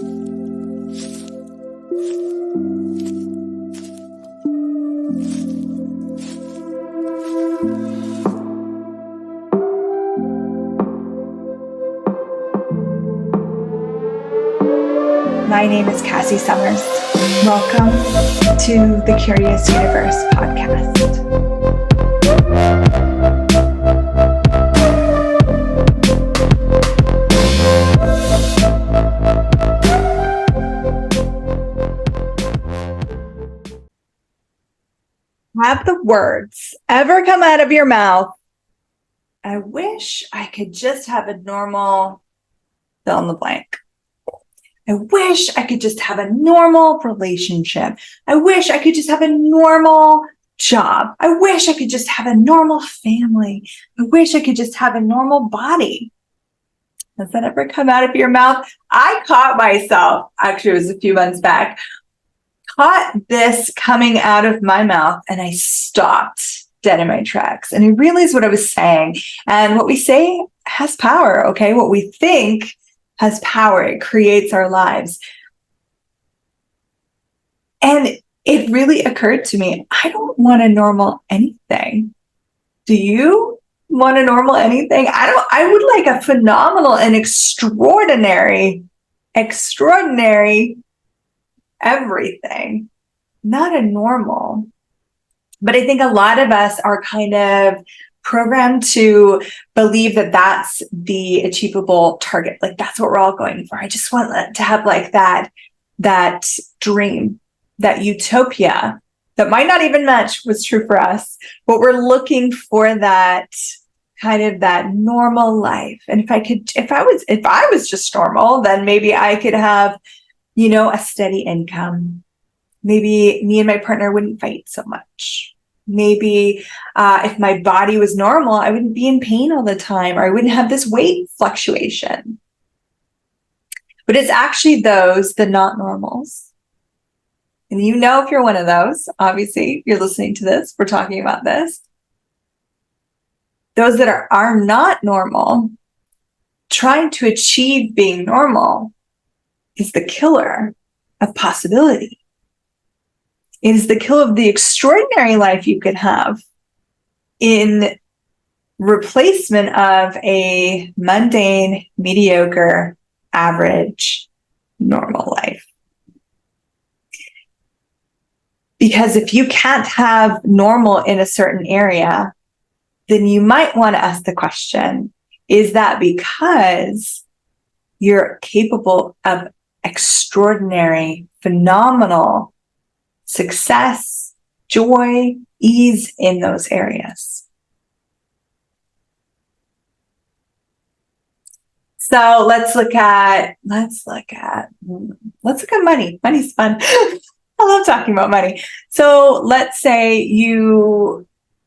My name is Cassy Summers. Welcome to the Curious Universe podcast. Have the words ever come out of your mouth, I wish I could just have a normal fill in the blank. I wish I could just have a normal relationship. I wish I could just have a normal job. I wish I could just have a normal family. I wish I could just have a normal body. Has that ever come out of your mouth? I caught myself, actually it was a few months back, caught this coming out of my mouth and I stopped dead in my tracks. And I realized what I was saying. And what we say has power, okay? What we think has power. It creates our lives. And it really occurred to me, I don't want a normal anything. Do you want a normal anything? I would like a phenomenal and extraordinary everything, not a normal. But I think a lot of us are kind of programmed to believe that that's the achievable target. Like that's what we're all going for. I just want to have like that dream, that utopia that might not even match what's true for us, but we're looking for that kind of that normal life. And if I was just normal, then maybe I could have, a steady income. Maybe me and my partner wouldn't fight so much. Maybe if my body was normal, I wouldn't be in pain all the time, or I wouldn't have this weight fluctuation. But it's actually the not normals. And if you're one of those, obviously, if you're listening to this, we're talking about this. Those that are not normal, trying to achieve being normal is the killer of possibility. It is the kill of the extraordinary life you could have in replacement of a mundane, mediocre, average, normal life. Because if you can't have normal in a certain area, then you might want to ask the question, is that because you're capable of extraordinary, phenomenal success, joy, ease in those areas? So let's look at money. Money's fun. I love talking about money. So let's say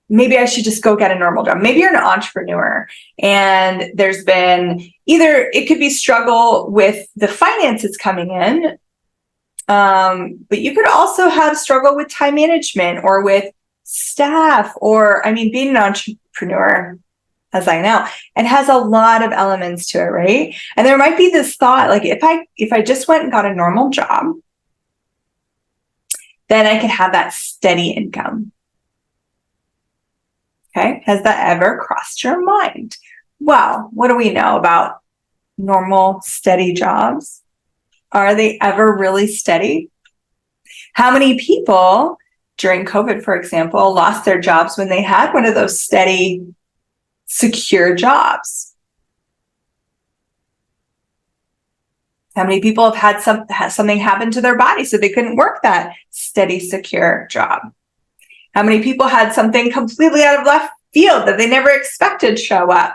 maybe I should just go get a normal job. Maybe you're an entrepreneur and there's been it could be struggle with the finances coming in, but you could also have struggle with time management or with staff, or being an entrepreneur, as I know, it has a lot of elements to it, right? And there might be this thought, like if I just went and got a normal job, then I could have that steady income. Okay, has that ever crossed your mind? Well, what do we know about normal, steady jobs? Are they ever really steady? How many people during COVID, for example, lost their jobs when they had one of those steady, secure jobs? How many people have had something happen to their body so they couldn't work that steady, secure job? How many people had something completely out of left field that they never expected show up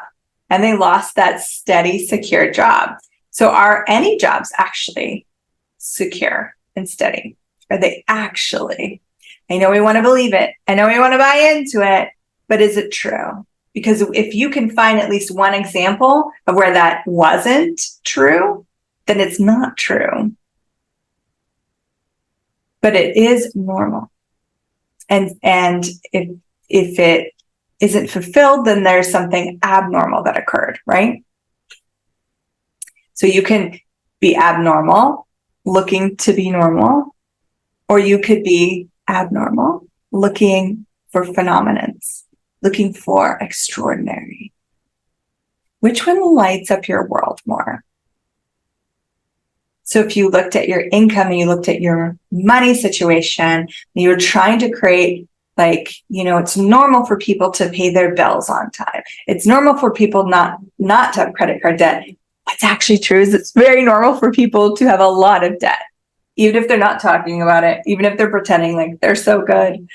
and they lost that steady, secure job? So are any jobs actually secure and steady? Are they actually? I know we want to believe it. I know we want to buy into it, but is it true? Because if you can find at least one example of where that wasn't true, then it's not true. But it is normal. And if it isn't fulfilled, then there's something abnormal that occurred, right? So you can be abnormal looking to be normal, or you could be abnormal, looking for phenomenons, looking for extraordinary. Which one lights up your world more? So if you looked at your income and you looked at your money situation, and you were trying to create, like, it's normal for people to pay their bills on time. It's normal for people not to have credit card debt. What's actually true is it's very normal for people to have a lot of debt, even if they're not talking about it, even if they're pretending like they're so good.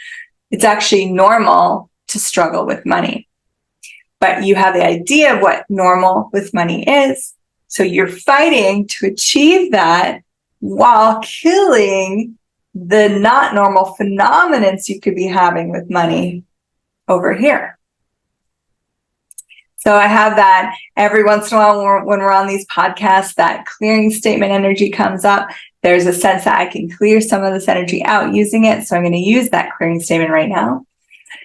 It's actually normal to struggle with money. But you have the idea of what normal with money is. So you're fighting to achieve that while killing the not normal phenomenons you could be having with money over here. So I have that every once in a while when we're on these podcasts, that clearing statement energy comes up. There's a sense that I can clear some of this energy out using it. So I'm going to use that clearing statement right now.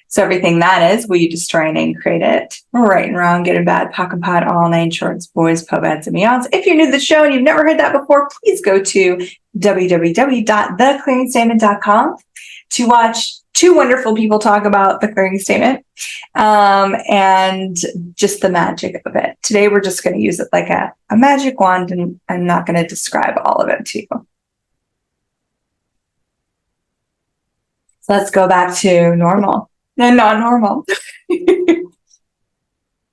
So everything that is, will you destroy, name, create it? Right and wrong, good and bad, POC and POD, all nine shorts, boys, po-bads, and beyonds. If you're new to the show and you've never heard that before, please go to www.theclearingstatement.com to watch two wonderful people talk about the clearing statement and just the magic of it. Today, we're just going to use it like a magic wand, and I'm not going to describe all of it to you. So let's go back to normal. And not normal.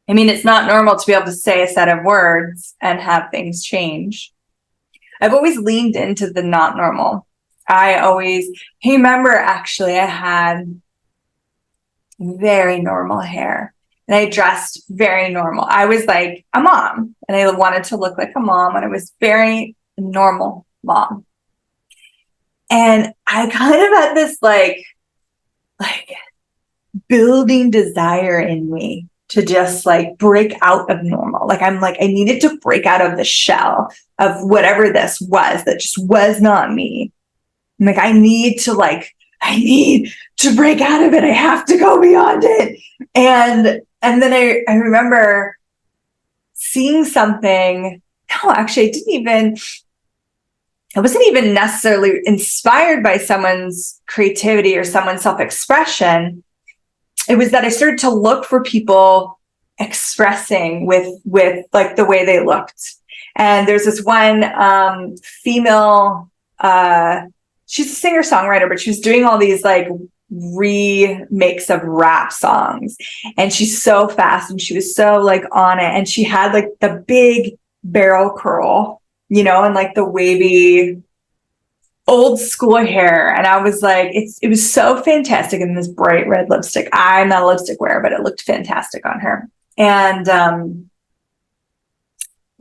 I mean, it's not normal to be able to say a set of words and have things change. I've always leaned into the not normal. Remember, actually, I had very normal hair and I dressed very normal. I was like a mom and I wanted to look like a mom, and I was very normal mom. And I kind of had this like building desire in me to just like break out of normal. Like I needed to break out of the shell of whatever this was that just was not me. I'm like, I need to break out of it. I have to go beyond it. And then I remember seeing something. No, actually, I wasn't even necessarily inspired by someone's creativity or someone's self-expression. It was that I started to look for people expressing with like the way they looked. And there's this one female, she's a singer-songwriter, but she was doing all these like remakes of rap songs. And she's so fast and she was so like on it. And she had like the big barrel curl, and like the wavy old school hair. And I was like, it was so fantastic in this bright red lipstick. I'm not a lipstick wearer, but it looked fantastic on her. And I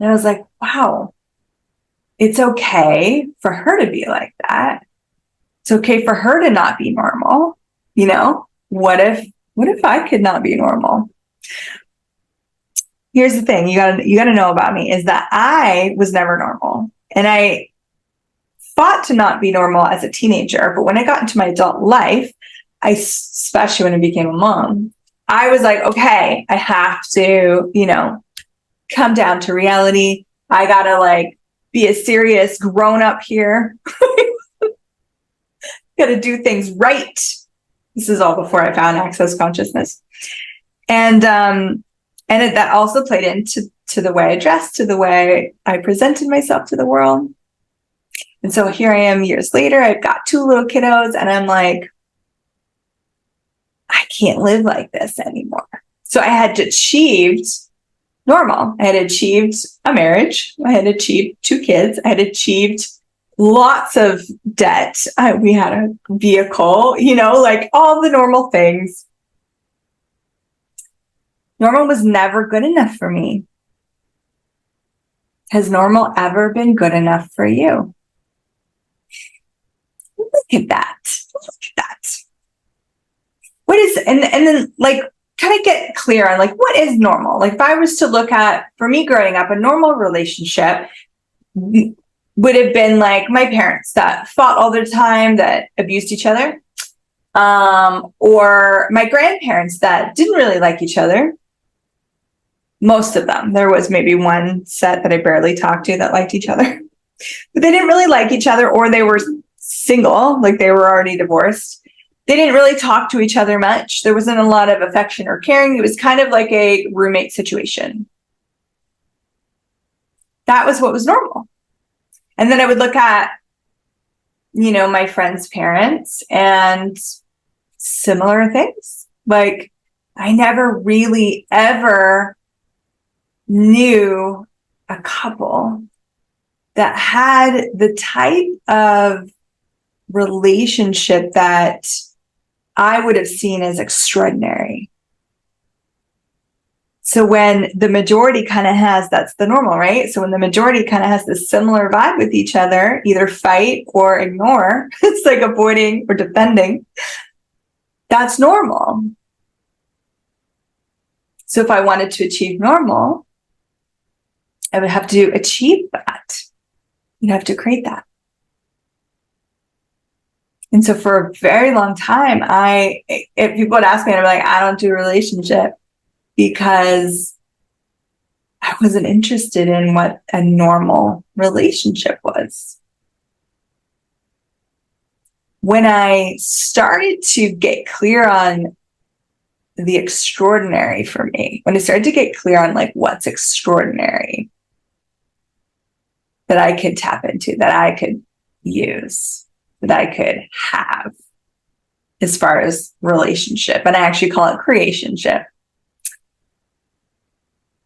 was like, wow, it's okay for her to be like that. It's okay for her to not be normal. What if I could not be normal? Here's the thing you gotta know about me is that I was never normal. And I fought to not be normal as a teenager, but when I got into my adult life, especially when I became a mom, I was like, okay, I have to, come down to reality. I gotta like be a serious grown up here. Gotta do things right. This is all before I found access consciousness. And that also played into the way I dressed, to the way I presented myself to the world. And so here I am years later, I've got two little kiddos, and I'm like, I can't live like this anymore. So I had achieved normal. I had achieved a marriage. I had achieved 2 kids. I had achieved lots of debt. We had a vehicle, like all the normal things. Normal was never good enough for me. Has normal ever been good enough for you? Look at that. What is, and then like, kind of get clear on like, what is normal? Like if I was to look at, for me growing up, a normal relationship would have been like my parents that fought all the time, that abused each other. Or my grandparents that didn't really like each other. Most of them. There was maybe one set that I barely talked to that liked each other. But they didn't really like each other, or they were single, like they were already divorced. They didn't really talk to each other much. There wasn't a lot of affection or caring. It was kind of like a roommate situation. That was what was normal. And then I would look at, my friends' parents and similar things. Like, I never really ever knew a couple that had the type of relationship that I would have seen as extraordinary. So when the majority kind of has, that's the normal, right? So when the majority kind of has this similar vibe with each other, either fight or ignore, it's like avoiding or defending, that's normal. So if I wanted to achieve normal, I would have to achieve that. You'd have to create that. And so for a very long time, if people would ask me, I'd be like, I don't do a relationship, because I wasn't interested in what a normal relationship was. When I started to get clear on the extraordinary for me, when I started to get clear on like what's extraordinary that I could tap into, that I could use, that I could have as far as relationship, and I actually call it creationship.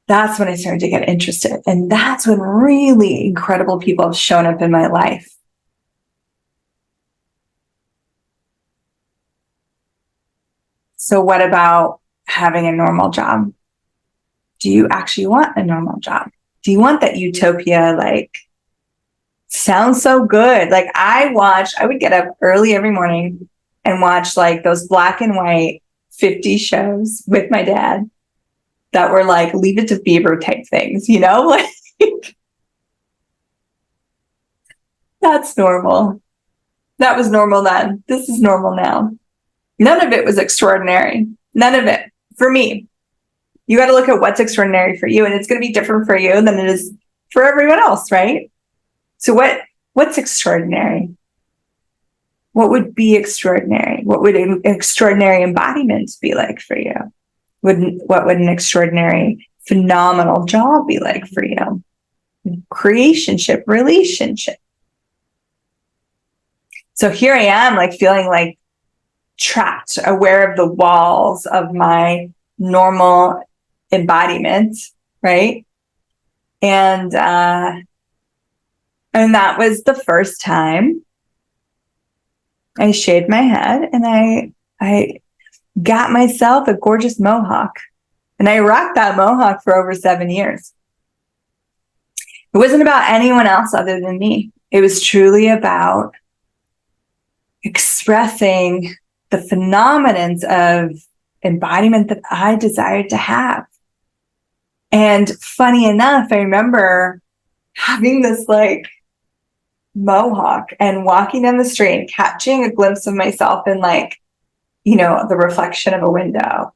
That's when I started to get interested. And that's when really incredible people have shown up in my life. So what about having a normal job? Do you actually want a normal job? Do you want that utopia? Like, sounds so good. Like I would get up early every morning and watch like those black and white 50 shows with my dad that were like Leave It to Beaver type things, like that's normal. That was normal then. This is normal now. None of it was extraordinary. None of it for me. You got to look at what's extraordinary for you, and it's going to be different for you than it is for everyone else, right? So what's extraordinary? What would be extraordinary? What would an extraordinary embodiment be like for you? What would an extraordinary, phenomenal job be like for you? Creationship, relationship. So here I am, like feeling like trapped, aware of the walls of my normal embodiment, right? And that was the first time I shaved my head, and I got myself a gorgeous mohawk, and I rocked that mohawk for over 7 years. It wasn't about anyone else other than me. It was truly about expressing the phenomenons of embodiment that I desired to have. And funny enough, I remember having this like mohawk and walking down the street and catching a glimpse of myself in like, the reflection of a window,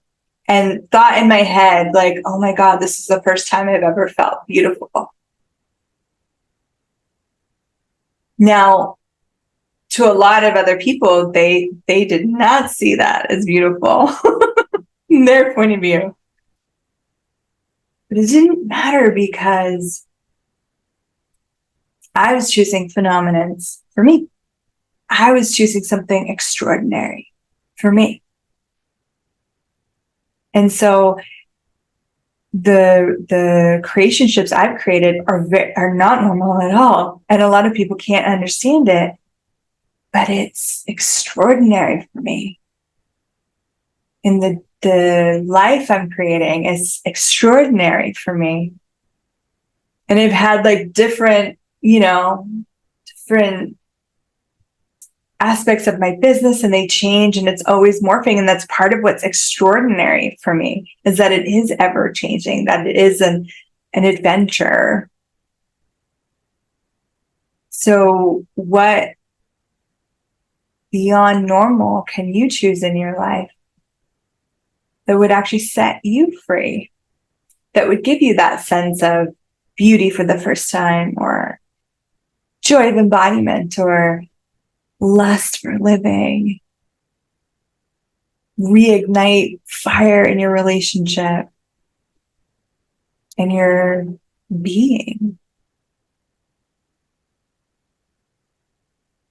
and thought in my head, like, oh my God, this is the first time I've ever felt beautiful. Now, to a lot of other people, they did not see that as beautiful in their point of view. But it didn't matter, because I was choosing phenomenons for me. I was choosing something extraordinary for me. And so the creationships I've created are not normal at all. And a lot of people can't understand it, but it's extraordinary for me. And the life I'm creating is extraordinary for me. And I've had like different aspects of my business, and they change, and it's always morphing. And that's part of what's extraordinary for me, is that it is ever changing, that it is an adventure. So what beyond normal can you choose in your life that would actually set you free, that would give you that sense of beauty for the first time, or joy of embodiment or lust for living. Reignite fire in your relationship and your being.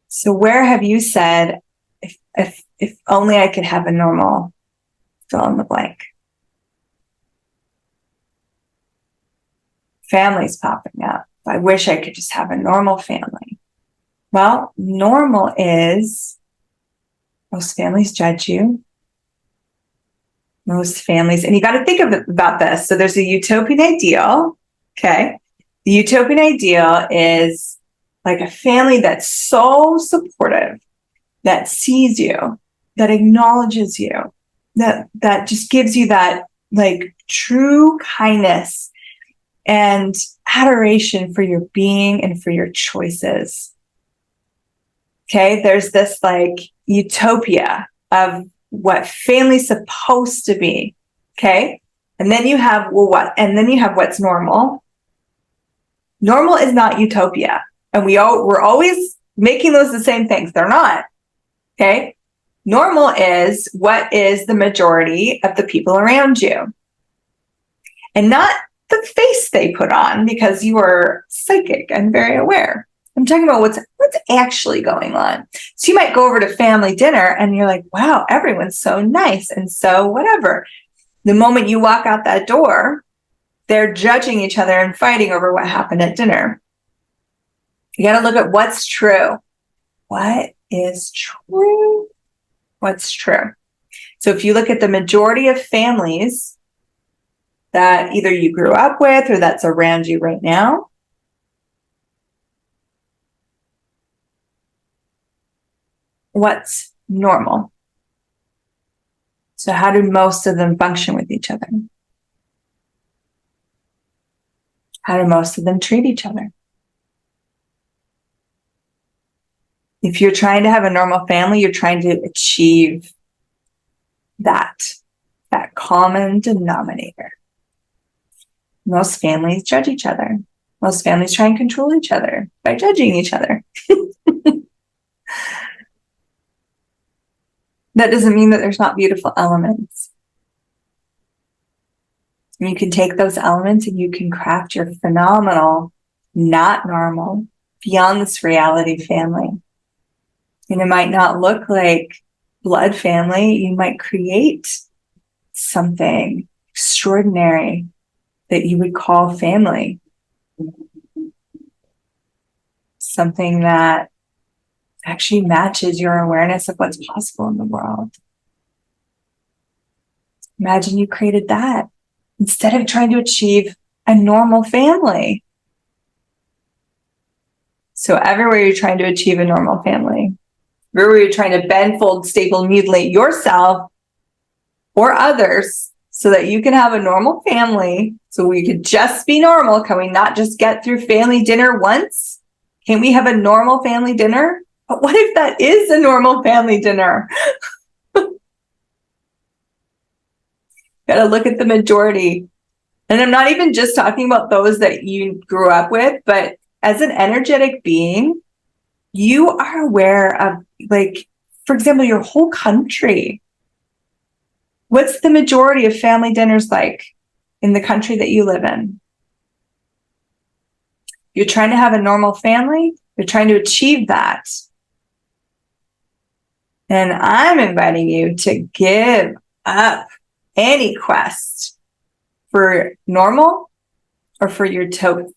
So where have you said, if only I could have a normal fill in the blank? Families popping up. I wish I could just have a normal family. Well, normal is most families judge you. Most families, and you got to think about this. So there's a utopian ideal. Okay. The utopian ideal is like a family that's so supportive, that sees you, that acknowledges you, that just gives you that like true kindness and adoration for your being and for your choices. Okay, there's this like utopia of what family's supposed to be. Okay, and then you have and then you have what's normal. Normal is not utopia, and we're always making those the same things. They're not. Okay, normal is what is the majority of the people around you, and not the face they put on because you are psychic and very aware. I'm talking about what's actually going on. So you might go over to family dinner and you're like, wow, everyone's so nice and so whatever. The moment you walk out that door, they're judging each other and fighting over what happened at dinner. You got to look at what's true. What is true? What's true? So if you look at the majority of families that either you grew up with or that's around you right now, what's normal? So how do most of them function with each other? How do most of them treat each other? If you're trying to have a normal family, you're trying to achieve that common denominator. Most families judge each other. Most families try and control each other by judging each other. That doesn't mean that there's not beautiful elements. And you can take those elements and you can craft your phenomenal, not normal, beyond this reality family. And it might not look like blood family. You might create something extraordinary that you would call family. Something that actually matches your awareness of what's possible in the world. Imagine you created that instead of trying to achieve a normal family. So everywhere you're trying to achieve a normal family, everywhere you're trying to bend, fold, staple, mutilate yourself or others so that you can have a normal family, so we could just be normal. Can we not just get through family dinner once? Can't we have a normal family dinner? But what if that is a normal family dinner? Got to look at the majority. And I'm not even just talking about those that you grew up with, but as an energetic being, you are aware of, like, for example, your whole country. What's the majority of family dinners like in the country that you live in? You're trying to have a normal family. You're trying to achieve that. And I'm inviting you to give up any quest for normal or for utopia.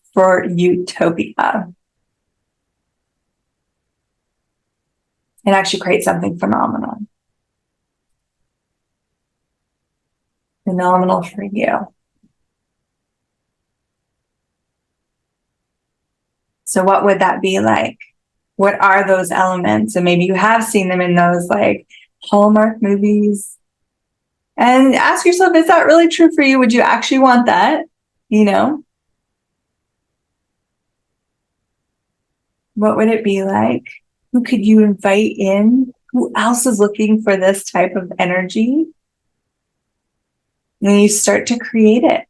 And actually create something phenomenal. Phenomenal for you. So what would that be like? What are those elements? And maybe you have seen them in those like Hallmark movies. And ask yourself, is that really true for you? Would you actually want that? You know? What would it be like? Who could you invite in? Who else is looking for this type of energy? And you start to create it,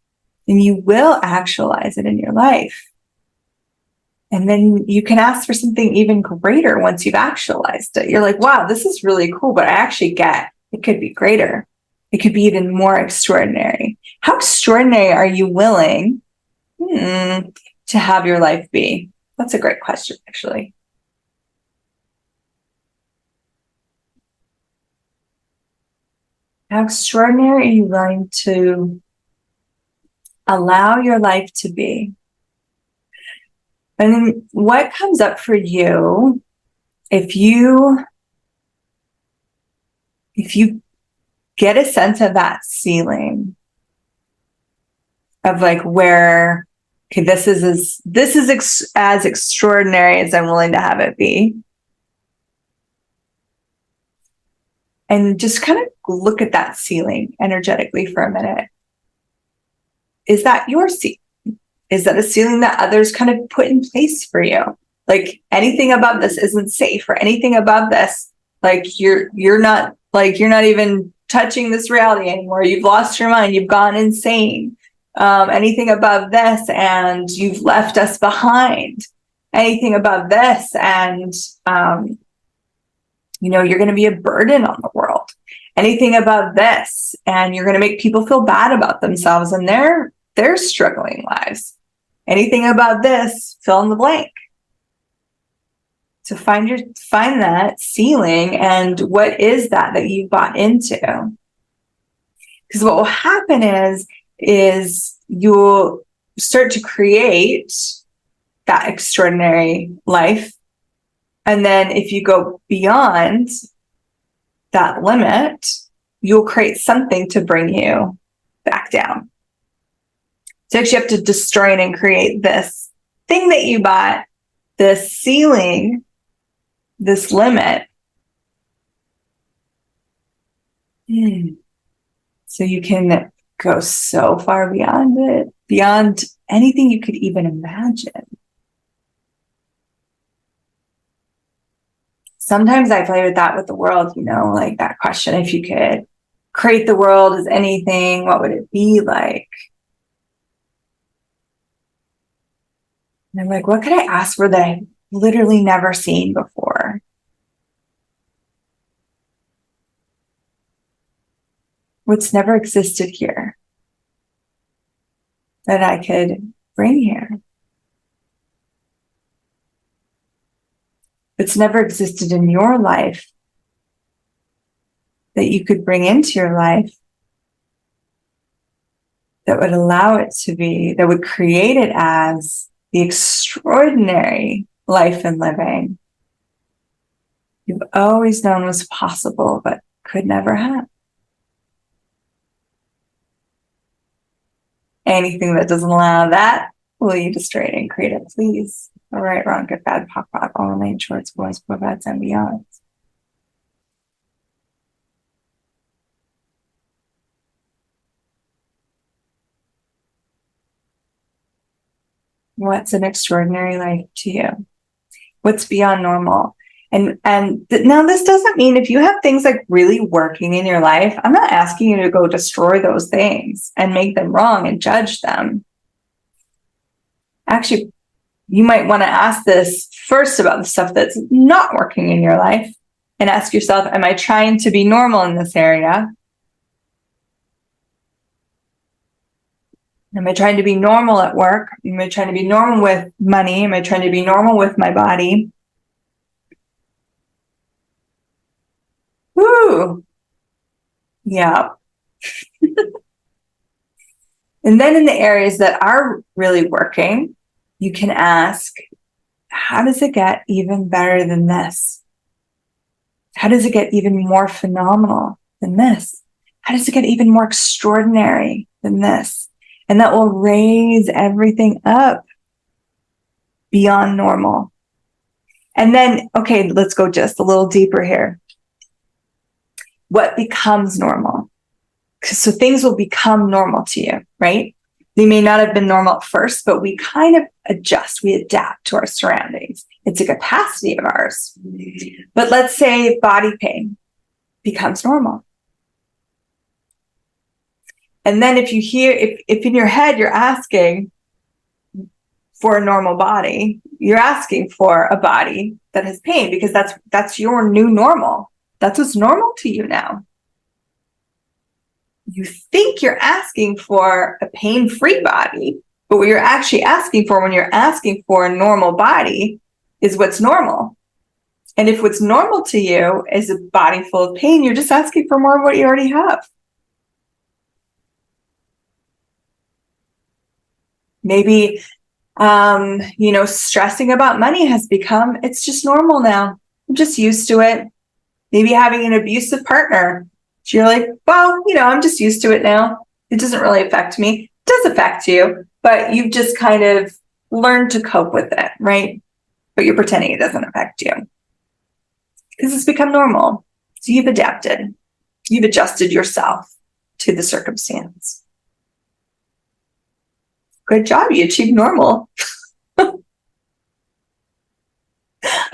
and you will actualize it in your life. And then you can ask for something even greater once you've actualized it. You're like, wow, this is really cool, but I actually get it could be greater. It could be even more extraordinary. How extraordinary are you willing to have your life be? That's a great question, actually. How extraordinary are you willing to allow your life to be? And then what comes up for you if you get a sense of that ceiling of like where, okay, this is as extraordinary as I'm willing to have it be. And just kind of look at that ceiling energetically for a minute. Is that your ceiling? Is that a ceiling that others kind of put in place for you? Like anything above this isn't safe, or anything above this, like you're not even touching this reality anymore. You've lost your mind. You've gone insane. Anything above this, and you've left us behind. Anything above this, and you're going to be a burden on the world. Anything above this, and you're going to make people feel bad about themselves and their struggling lives. Anything above this, fill in the blank. So find that ceiling, and what is that you've bought into? Because what will happen is you'll start to create that extraordinary life. And then if you go beyond that limit, you'll create something to bring you back down. So actually you have to destroy and create this thing that you bought, this ceiling, this limit. So you can go so far beyond it, beyond anything you could even imagine. Sometimes I play with that with the world, like that question, if you could create the world as anything, what would it be like? And I'm like, what could I ask for that I've literally never seen before? What's never existed here that I could bring here? It's never existed in your life that you could bring into your life, that would allow it to be, that would create it as the extraordinary life and living you've always known was possible, but could never have. Anything that doesn't allow that, will you destroy it and create it, please? All right, wrong, good, bad, pop, all lane shorts, boys, poor, bads, and beyond. What's an extraordinary life to you? What's beyond normal? And now this doesn't mean if you have things like really working in your life, I'm not asking you to go destroy those things and make them wrong and judge them. Actually, you might want to ask this first about the stuff that's not working in your life, and ask yourself, am I trying to be normal in this area? Am I trying to be normal at work? Am I trying to be normal with money? Am I trying to be normal with my body? Woo! Yeah. And then in the areas that are really working, you can ask, how does it get even better than this? How does it get even more phenomenal than this? How does it get even more extraordinary than this? And that will raise everything up beyond normal. And then, okay, let's go just a little deeper here. What becomes normal? So things will become normal to you, right? They may not have been normal at first, but we kind of adjust, we adapt to our surroundings. It's a capacity of ours. But let's say body pain becomes normal. And then if you hear, if in your head you're asking, for a normal body. You're asking for a body that has pain because that's your new normal. That's what's normal to you now. You think you're asking for a pain-free body, but what you're actually asking for when you're asking for a normal body is what's normal. And if what's normal to you is a body full of pain, you're just asking for more of what you already have. Maybe, stressing about money has become, it's just normal now. I'm just used to it. Maybe having an abusive partner. So you're like, well, I'm just used to it now. It doesn't really affect me. It does affect you, but you've just kind of learned to cope with it, right? But you're pretending it doesn't affect you because it's become normal. So you've adapted. You've adjusted yourself to the circumstance. Good job. You achieved normal. I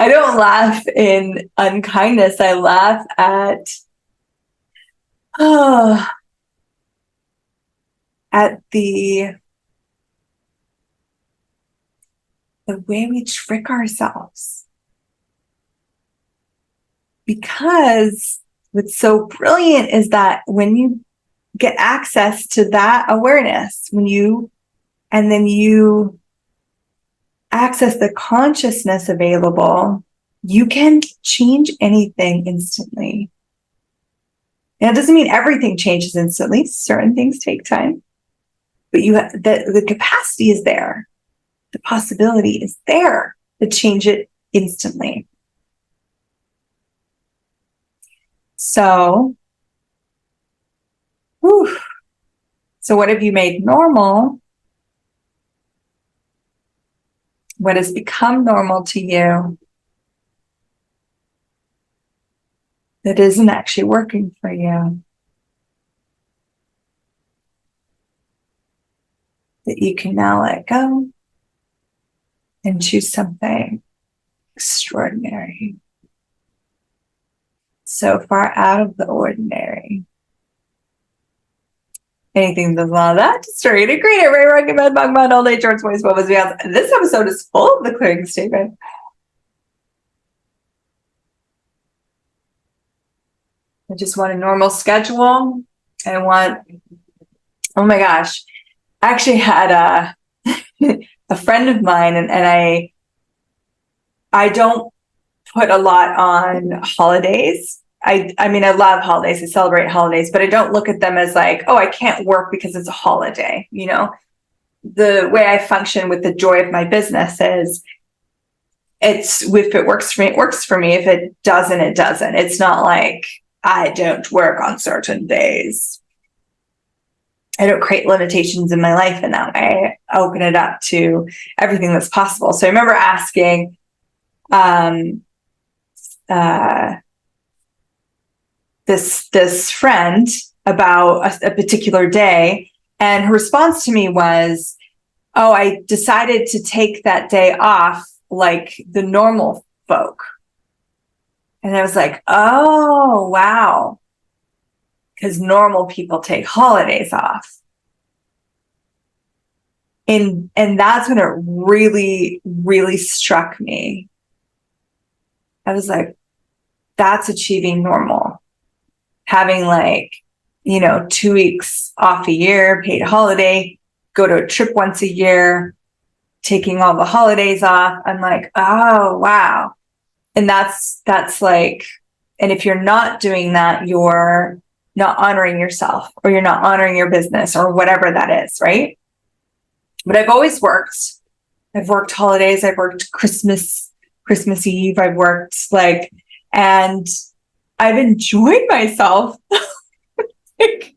don't laugh in unkindness. I laugh at the way we trick ourselves. Because what's so brilliant is that when you get access to that awareness, and then you access the consciousness available, you can change anything instantly. Now, it doesn't mean everything changes instantly. Certain things take time, but the capacity is there. The possibility is there to change it instantly. So, so what have you made normal? What has become normal to you that isn't actually working for you? That you can now let go and choose something extraordinary. So far out of the ordinary. Anything that's not that, just read it, great it, right, recommend, bug, mind, all day, shorts, voice, what was beyond. This episode is full of the clearing statement. I just want a normal schedule. I want, oh my gosh, I actually had a friend of mine, and I don't put a lot on holidays. I mean, I love holidays. I celebrate holidays, but I don't look at them as like, oh, I can't work because it's a holiday. The way I function with the joy of my business is if it works for me, it works for me. If it doesn't, it doesn't. It's not like I don't work on certain days. I don't create limitations in my life in that way. I open it up to everything that's possible. So I remember asking, this friend about a particular day, and her response to me was, oh, I decided to take that day off like the normal folk. And I was like, oh, wow. Because normal people take holidays off. And that's when it really, really struck me. I was like, that's achieving normal. Having 2 weeks off a year, paid holiday, go to a trip once a year, taking all the holidays off. I'm like, oh, wow. And that's like, and if you're not doing that, you're not honoring yourself, or you're not honoring your business, or whatever that is, right? But I've always worked. I've worked holidays. I've worked Christmas Eve. I've worked and I've enjoyed myself. and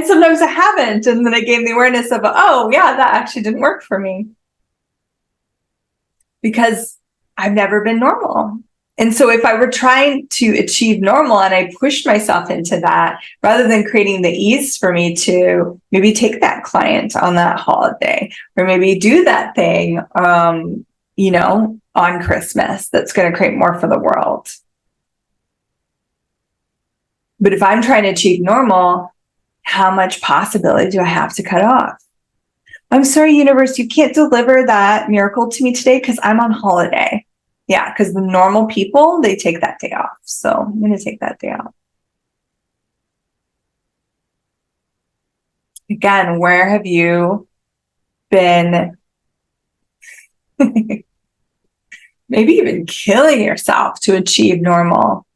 sometimes I haven't. And then I gained the awareness of, oh yeah, that actually didn't work for me. Because I've never been normal. And so if I were trying to achieve normal and I pushed myself into that, rather than creating the ease for me to maybe take that client on that holiday, or maybe do that thing, on Christmas, that's going to create more for the world. But if I'm trying to achieve normal, how much possibility do I have to cut off? I'm sorry, universe, you can't deliver that miracle to me today because I'm on holiday. Yeah, because the normal people, they take that day off. So I'm going to take that day off. Again, where have you been maybe even killing yourself to achieve normal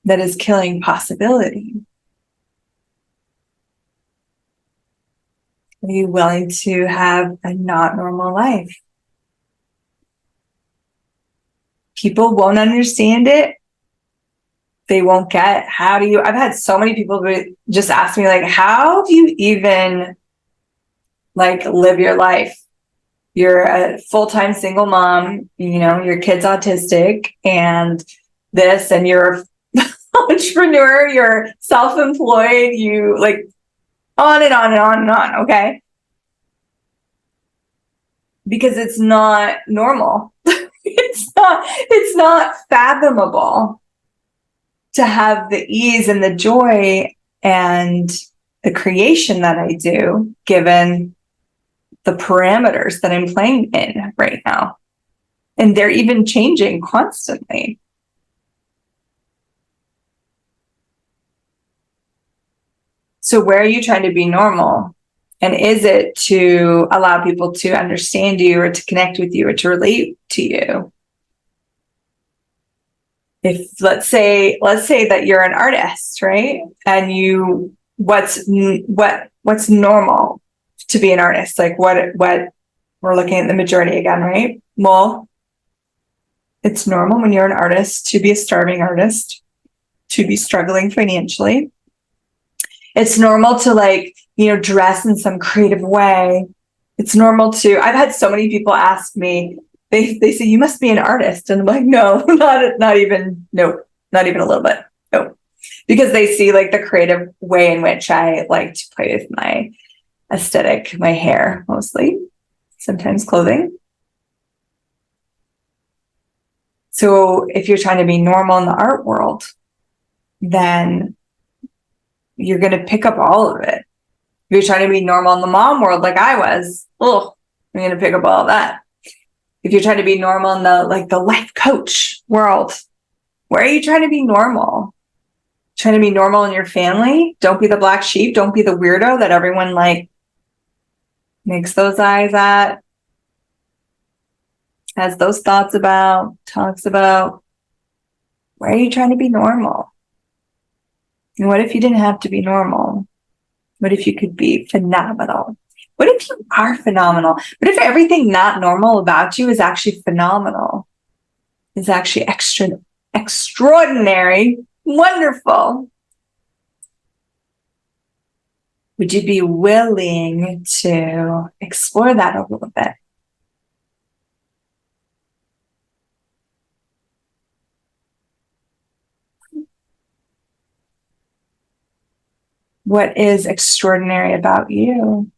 that is killing possibility? Are you willing to have a not normal life? People won't understand it. They won't get, how do you, I've had so many people who just ask me, like, how do you even like live your life? You're a full-time single mom, you know, your kid's autistic and this, and you're an entrepreneur, you're self-employed, you like on and on and on and on. Okay. Because it's not normal. It's not fathomable to have the ease and the joy and the creation that I do, given the parameters that I'm playing in right now. And they're even changing constantly. So where are you trying to be normal? And is it to allow people to understand you or to connect with you or to relate to you? If let's say that you're an artist, right? And you what's normal to be an artist? Like what we're looking at the majority again, right? Well, it's normal when you're an artist to be a starving artist, to be struggling financially. It's normal to like, you know, dress in some creative way. It's normal to, I've had so many people ask me, they say, you must be an artist. And I'm like, no, not even a little bit. No, because they see like the creative way in which I like to play with my aesthetic, my hair mostly, sometimes clothing. So if you're trying to be normal in the art world, then you're going to pick up all of it. If you're trying to be normal in the mom world, like I was, I'm going to pick up all of that. If you're trying to be normal in the life coach world, where are you trying to be normal? Trying to be normal in your family? Don't be the black sheep. Don't be the weirdo that everyone like makes those eyes at, has those thoughts about, talks about. Where are you trying to be normal? And what if you didn't have to be normal? What if you could be phenomenal? What if you are phenomenal? What if everything not normal about you is actually phenomenal? Is actually extraordinary, wonderful? Would you be willing to explore that a little bit? What is extraordinary about you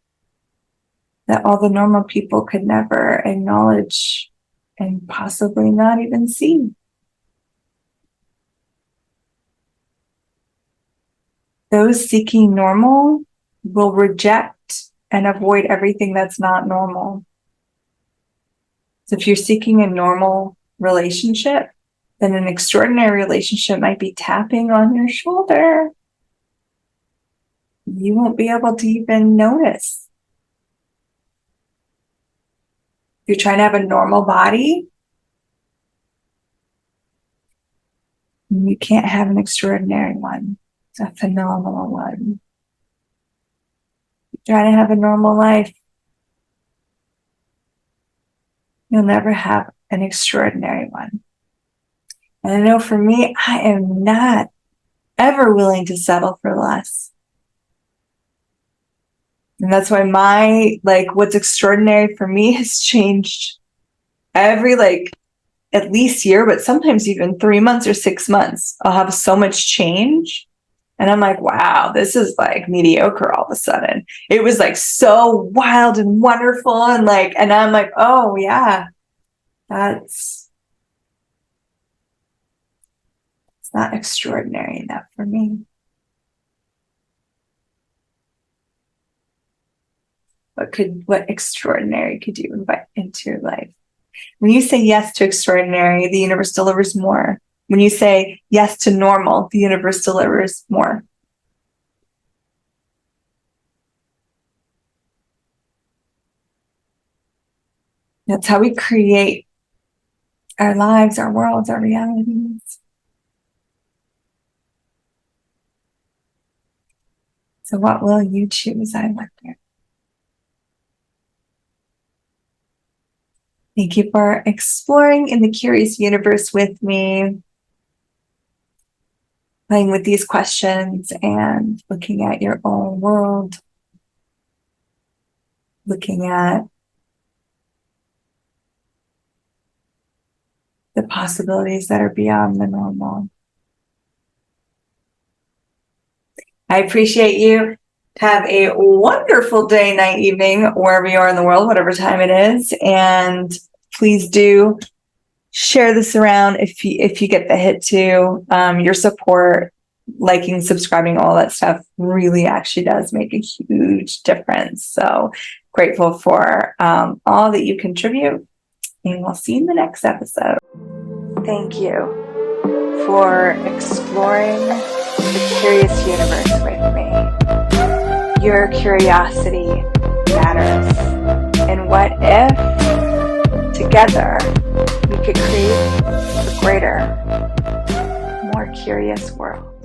that all the normal people could never acknowledge and possibly not even see? Those seeking normal will reject and avoid everything that's not normal. So if you're seeking a normal relationship, then an extraordinary relationship might be tapping on your shoulder. You won't be able to even notice. If you're trying to have a normal body, you can't have an extraordinary one. It's a phenomenal one. If you're trying to have a normal life, you'll never have an extraordinary one. And I know for me, I am not ever willing to settle for less. And that's why what's extraordinary for me has changed every at least year, but sometimes even 3 months or 6 months. I'll have so much change. And I'm like, wow, this is like mediocre all of a sudden. It was like so wild and wonderful. And I'm like, oh yeah, it's not extraordinary enough for me. what extraordinary could you invite into your life? When you say yes to extraordinary, the universe delivers more. When you say yes to normal, the universe delivers more. That's how we create our lives, our worlds, our realities. So what will you choose, I wonder? Thank you for exploring in the curious universe with me, playing with these questions and looking at your own world, looking at the possibilities that are beyond the normal. I appreciate you. Have a wonderful day, night, evening, wherever you are in the world, whatever time it is. And please do share this around if you get the hit too. Your support, liking, subscribing, all that stuff really actually does make a huge difference. So grateful for all that you contribute. And we'll see you in the next episode. Thank you for exploring the curious universe with me. Your curiosity matters. And what if together we could create a greater, more curious world?